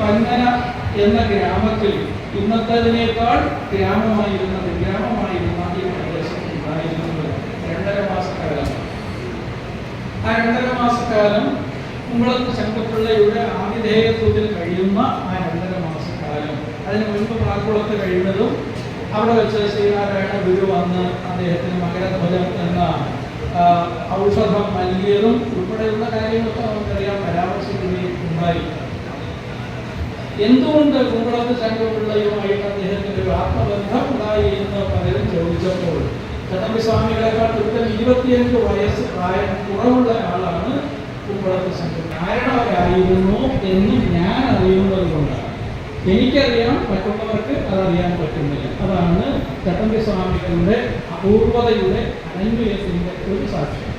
പന്മന എന്ന ഗ്രാമത്തിൽ ഇന്നത്തേതിനേക്കാൾ ഗ്രാമമായിരുന്ന ഈ പ്രദേശം ഉണ്ടായിരുന്നത് 2.5 മാസക്കാലം. ആ 2.5 മാസക്കാലം കുമ്പളത്ത് ശങ്കപ്പിള്ളയുടെ ആതിഥേയത്വത്തിൽ കഴിയുന്ന ആ 2.5 മാസക്കാലം, അതിന് മുൻപ് പ്രാക്കുളത്ത് കഴിയുന്നതും അവിടെ വെച്ച് ശ്രീനാരായണ ഗുരു വന്ന് അദ്ദേഹത്തിന് മകരധ്വജം എന്ന ഔഷധം നൽകിയതും ഉൾപ്പെടെയുള്ള കാര്യങ്ങളൊക്കെ നമുക്കറിയാം, പരാമർശിക്കുകയുണ്ടായി. എന്തുകൊണ്ട് കുമ്പളത്ത് ശങ്കപിള്ളയുമായിട്ട് അദ്ദേഹത്തിന് ഒരു ആത്മബന്ധം ഉണ്ടായി എന്ന് പലരും ചോദിച്ചപ്പോൾ ചട്ടമ്പിസ്വാമികളെക്കാൾ 25 വയസ്സ് പ്രായം കുറവുള്ള ആളാണ് കുമ്പളത്ത് ശങ്കരൻ. ആരണവരായിരുന്നു എന്നും ഞാൻ അറിയുന്നത് കൊണ്ടാണ്. എനിക്കറിയാം, മറ്റുള്ളവർക്ക് അതറിയാൻ പറ്റുന്നില്ല. അതാണ് ചട്ടമ്പിസ്വാമികളുടെ അപൂർവതയുടെ അനന്വയത്തിൻ്റെ ഒരു സാക്ഷ്യം.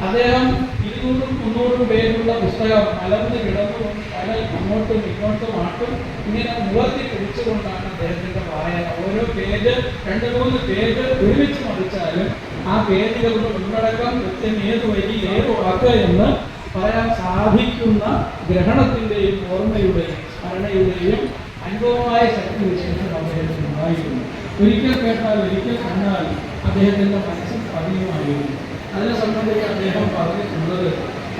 അദ്ദേഹം 200-300 പേരുള്ള പുസ്തകം മലർന്ന് കിടന്നുകൊണ്ട് പല അങ്ങോട്ടും ഇങ്ങോട്ടും ആട്ടും ഇങ്ങനെ മുളത്തി പിടിച്ചുകൊണ്ടാണ് അദ്ദേഹത്തിൻ്റെ വായന. ഓരോ പേജ് 2-3 പേജ് ഒരുമിച്ച് മറിച്ചാലും ആ പേജുകളുടെ ഉള്ളടക്കം കൃത്യം ഏത് വരി ഏത് വാക്ക് എന്ന് പറയാൻ സാധിക്കുന്ന ഗ്രഹണത്തിൻ്റെയും ഓർമ്മയുടെയും സ്മരണയുടെയും അനുഭവമായ ശക്തി വിശേഷം അദ്ദേഹത്തിന് ഉണ്ടായിരുന്നു. ഒരിക്കൽ കേട്ടാൽ ഒരിക്കൽ കണ്ടാൽ അദ്ദേഹത്തിൻ്റെ മനസ്സിൽ പതിയുമായിരുന്നു. അതിനെ സംബന്ധിച്ച് അദ്ദേഹം പറഞ്ഞിട്ടുള്ളത്,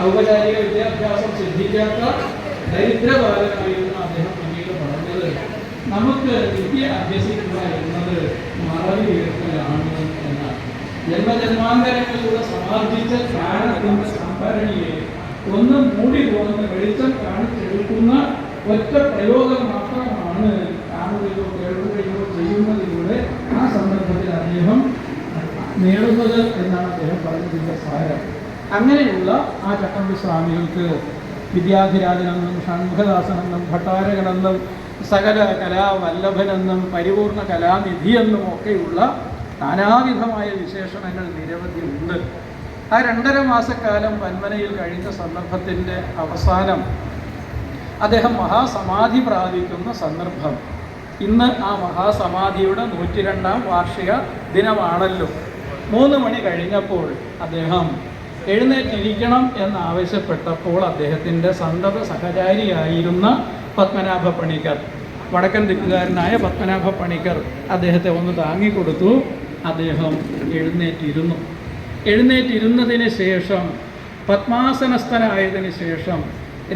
ഔപചാരിക വിദ്യാഭ്യാസം സിദ്ധിക്കാത്ത ദരിദ്രബാലനായിരുന്ന അദ്ദേഹം പിന്നീട് പറഞ്ഞത്, നമുക്ക് വിദ്യ അഭ്യസിക്കുക എന്നത് മറവി വീഴ്ത്തലാണ് എന്നാണ്. ജന്മജന്മാന്തരങ്ങളിലൂടെ സമാർജിച്ച ജ്ഞാനത്തിൻ്റെ സംഭരണിയെ ഒന്ന് മൂടി പോകുന്ന വെളിച്ചം കാണിച്ചെടുക്കുന്ന ഒറ്റ പ്രയോഗം മാത്രമാണ് കാണുകയോ കേൾക്കുകയോ ചെയ്യുന്നതിലൂടെ ആ സന്ദർഭത്തിൽ അദ്ദേഹം നേടുന്നത് എന്നാണ് അദ്ദേഹം പറഞ്ഞതിൻ്റെ സാരം. അങ്ങനെയുള്ള ആ ചട്ടമ്പിസ്വാമികൾക്ക് വിദ്യാധിരാജനെന്നും ഷൺമുഖദാസനെന്നും ഭട്ടാരകനെന്നും സകല കലാവല്ലഭനെന്നും പരിപൂർണ കലാനിധിയെന്നും ഒക്കെയുള്ള നാനാവിധമായ വിശേഷണങ്ങൾ നിരവധി ഉണ്ട്. ആ 2.5 മാസക്കാലം പന്മനയിൽ കഴിഞ്ഞ സന്ദർഭത്തിൻ്റെ അവസാനം അദ്ദേഹം മഹാസമാധി പ്രാപിക്കുന്ന സന്ദർഭം. ഇന്ന് ആ മഹാസമാധിയുടെ 102-ാം വാർഷിക ദിനമാണല്ലോ. 3 മണി കഴിഞ്ഞപ്പോൾ അദ്ദേഹം എഴുന്നേറ്റിരിക്കണം എന്നാവശ്യപ്പെട്ടപ്പോൾ അദ്ദേഹത്തിൻ്റെ സന്തത സഹചാരിയായിരുന്ന പത്മനാഭ പണിക്കർ, വടക്കൻ ദിക്കുകാരനായ പത്മനാഭ പണിക്കർ അദ്ദേഹത്തെ ഒന്ന് താങ്ങിക്കൊടുത്തു. അദ്ദേഹം എഴുന്നേറ്റിരുന്നതിന് ശേഷം പത്മാസനസ്ഥനായതിന് ശേഷം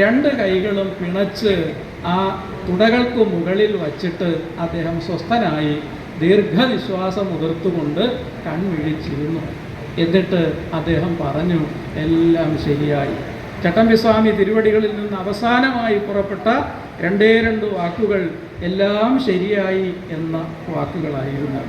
2 കൈകളും പിണച്ച് ആ തുടകൾക്ക് മുകളിൽ വച്ചിട്ട് അദ്ദേഹം സ്വസ്ഥനായി ദീർഘവിശ്വാസം ഉതിർത്തുകൊണ്ട് കൺമിഴിച്ചിരുന്നു. എന്നിട്ട് അദ്ദേഹം പറഞ്ഞു, എല്ലാം ശരിയായി. ചട്ടമ്പിസ്വാമി തിരുവടികളിൽ നിന്ന് അവസാനമായി പുറപ്പെട്ട 2 വാക്കുകൾ എല്ലാം ശരിയായി എന്ന വാക്കുകളായിരുന്നു.